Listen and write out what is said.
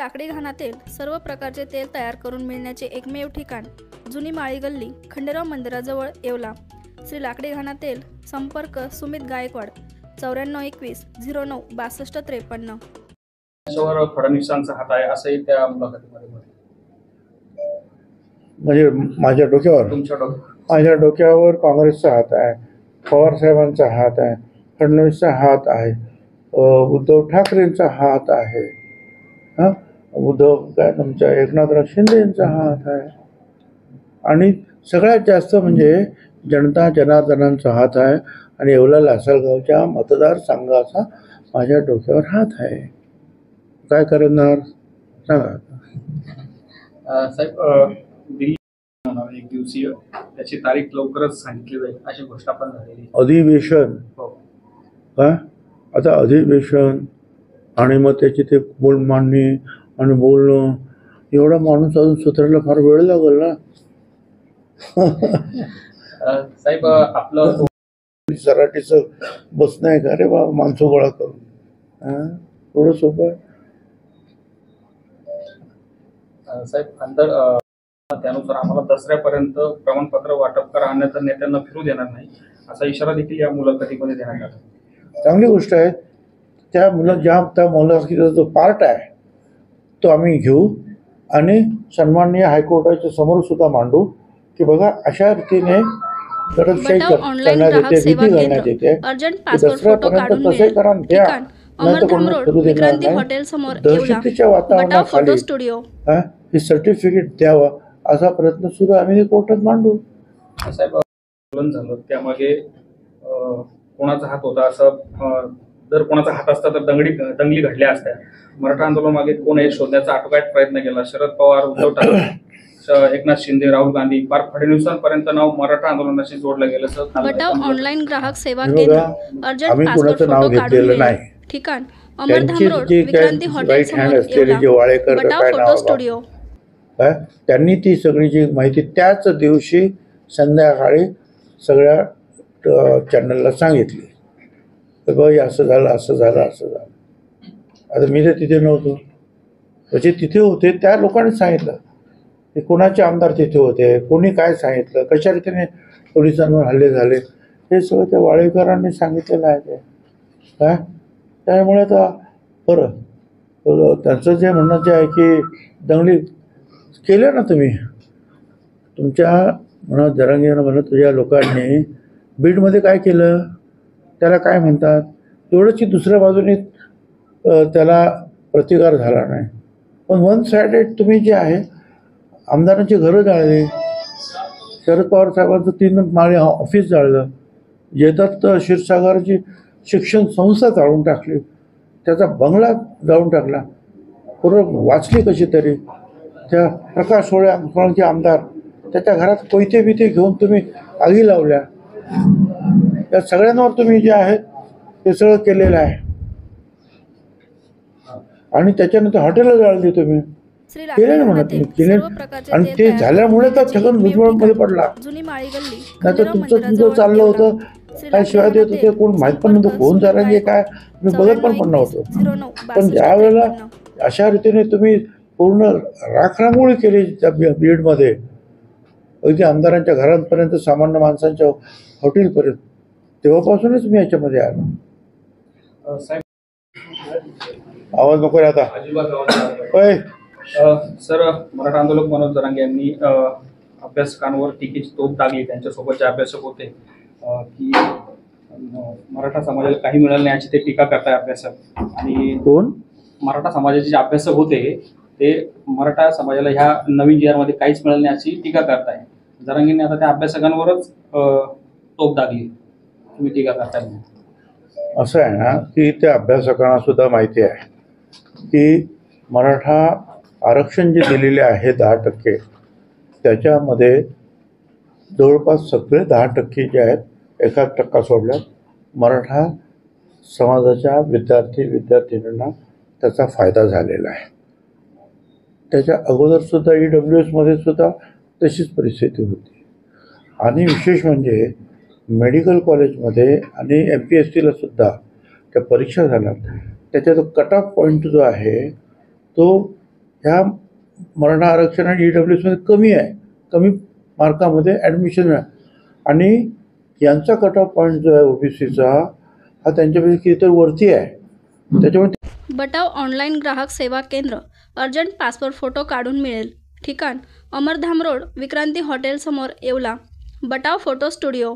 लाकडी घाणातील सर्व प्रकारचे तेल तयार करून मिळण्याचे एकमेव ठिकाण जुनी माळी गल्ली खंडेराव मंदिराजवळ येवला। श्री लाकडी घाणा तेल। संपर्क सुमित गायकवाड 9421 09 62 53। त्याच्यावर फडणवीसांचा हात आहे असंही त्या मुलाखतीमध्ये म्हणजे माझ्या डोक्यावर तुमच्या डोक्यावर माझ्या डोक्यावर काँग्रेसचा हात आहे, पवार साहेबांचा हात आहे, फडणवीसचा हात आहे, उद्धव ठाकरेंचा हात आहे, उद्धव काय तुमच्या एकनाथराव शिंदेंचा हात आहे आणि सगळ्यात जास्त म्हणजे जनता जनार्दनांचा हात आहे आणि येवला लासलगावच्या मतदारसंघाचा माझ्या डोक्यावर हात आहे। काय करणार सांगा साहेब। दिल्ली एक दिवसीय त्याची तारीख लवकरच सांगितली जाईल अशी घोषणा पण झालेली। अधिवेशन का आता अधिवेशन आणि मग त्याची ते बोल मांडणी आणि बोलणं एवढा माणूस अजून सुधारायला फार वेळ लागेल ना। साहेब आपलं सराटीचं बसणं आहे का रे बाबा माणसं गोळा करून थोडं सोपं आहे साहेब। अंतर त्यानुसार आम्हाला दसऱ्यापर्यंत प्रमाणपत्र वाटप करा अन्यथा नेत्यांना फिरू देणार नाही असा इशारा देखील या मुलाखतीमध्ये देण्यात आला। चांगली गोष्ट आहे। त्या मुलाखतीचा जो पार्ट आहे तो आम्ही घेऊ आणि सन्माननीय हायकोर्टाच्या समोर सुद्धा मांडू की बघा अशा रीतीने दडपशाही करण्यात येते, भीती घालण्यात येते। दसऱ्यापर्यंत तसे करा द्या नाही कोणी फिरू देणार नाही। दहशतीच्या वातावरणाखाली हे सर्टिफिकेट द्यावं असा प्रयत्न सुरू आम्ही कोर्टात मांडू। साहेब आंदोलन झालं त्यामागे कोणाचा हात होता असं जर कोणाचा हात असता तर दंगली घडल्या असत्या। मराठा आंदोलन मागे कोण आहे शोधण्याचा आटोकाट प्रयत्न केला। शरद पवार, उद्धव ठाकरे, एकनाथ शिंदे, राहुल गांधी पार फडणवीसांपर्यंत नाव मराठा आंदोलनाशी जोडलं गेलं। बटाव ऑनलाईन ग्राहक सेवा केंद्र आम्ही कुणाचं नाव घेतलेलं नाही। ठिकाण अमरधाम रोड विक्रांती हॉटेल समोर फोटो स्टुडिओ। त्यांनी ती सगळी जी माहिती त्याच दिवशी संध्याकाळी सगळ्या चॅनलला सांगितली तर बाई असं झालं असं झालं असं झालं। आता मी तर तिथे नव्हतो, म्हणजे तिथे होते त्या लोकांनी सांगितलं की कोणाचे आमदार तिथे होते, कोणी काय सांगितलं, कशा रीतीने पोलिसांवर हल्ले झाले हे सगळं त्या वाळेकरांनी सांगितलेलं आहे ते काय। त्यामुळे आता बरं त्यांचं जे म्हणणं जे आहे की दंगली केल्या ना तुम्ही तुमच्या म्हणा जरांगीनं म्हणा तुझ्या लोकांनी बीडमध्ये काय केलं त्याला काय म्हणतात एवढंच की दुसऱ्या बाजूने त्याला प्रतिकार झाला नाही। पण वन साइडेड तुम्ही जे आहे आमदारांची घरं जाळली, शरद पवार साहेबांचं 3 माळे ऑफिस जाळलं, जयदत्त क्षीरसागरची शिक्षण संस्था जाळून टाकली, त्याचा बंगला जाळून टाकला, पूर्ण वाचली कशी तरी। त्या प्रकाश सोळ्यांचे आमदार त्याच्या घरात कोयते बिते घेऊन तुम्ही आगी लावल्या। या सगळ्यांवर तुम्ही जे आहे ते सगळं केलेलं आहे आणि त्याच्यानंतर हॉटेलला जाळली तुम्ही केले ना म्हणा तुम्ही केले आणि ते झाल्यामुळे तर छगन भुजबळमध्ये पडला। नाही तर तुमचं चाललं होतं काय शिवाय देत होते कोण माहीत पण नव्हतं कोण जरांगे काय मी बघत पण नव्हतं। पण ज्या वेळेला अशा रीतीने तुम्ही पूर्ण राखरांगोळी केली त्या बीडमध्ये अगदी आमदारांच्या घरांपर्यंत सामान्य माणसांच्या हॉटेलपर्यंत तेव्हापासूनच मी याच्यामध्ये आलो। आवाज नको रे आता होय। सर मराठा आंदोलक मनोज जरांगे यांनी अभ्यासकांवर टीकेची तोफ टाकली। त्यांच्यासोबतचे अभ्यासक होते की मराठा समाजाला काही मिळालं नाही अशी ते टीका करताय अभ्यासक। आणि कोण मराठा समाजाचे जे अभ्यासक होते ते मराठा समाजाला ह्या नवीन जी आर मध्ये काहीच मिळालं नाही अशी टीका करताय। जरांगेंनी आता त्या अभ्यासकांवरच तोफ टाकली, तुम्ही टीका करताय। असं आहे ना की त्या अभ्यासकांना सुद्धा माहिती आहे की मराठा आरक्षण जे दिलेले आहे 10% त्याच्यामध्ये जवळपास सगळे 10% जे आहेत 1% सोडल्यात मराठा समाजाच्या विद्यार्थ्यांना त्याचा फायदा झालेला आहे। त्याच्या अगोदरसुद्धा EWSमध्ये सुद्धा तशीच परिस्थिती होती आणि विशेष म्हणजे मेडिकल कॉलेजमध्ये आणि MPSCला सुद्धा त्या परीक्षा झाल्या त्याचा जो कट ऑफ पॉईंट जो आहे तो ह्या मराठा आरक्षण आणि EWSमध्ये कमी आहे, कमी मार्कामध्ये ॲडमिशन आहे. आणि यांचा कट ऑफ पॉईंट जो आहे OBCचा हा त्यांच्यापेक्षा कितीतरी वरती आहे. त्याच्यामुळे बटाव ऑनलाईन ग्राहक सेवा केंद्र. अर्जंट पासपोर्ट फोटो काढून मिळेल. ठिकाण अमरधाम रोड, विक्रांती हॉटेल समोर, येवला. बटाव photo studio.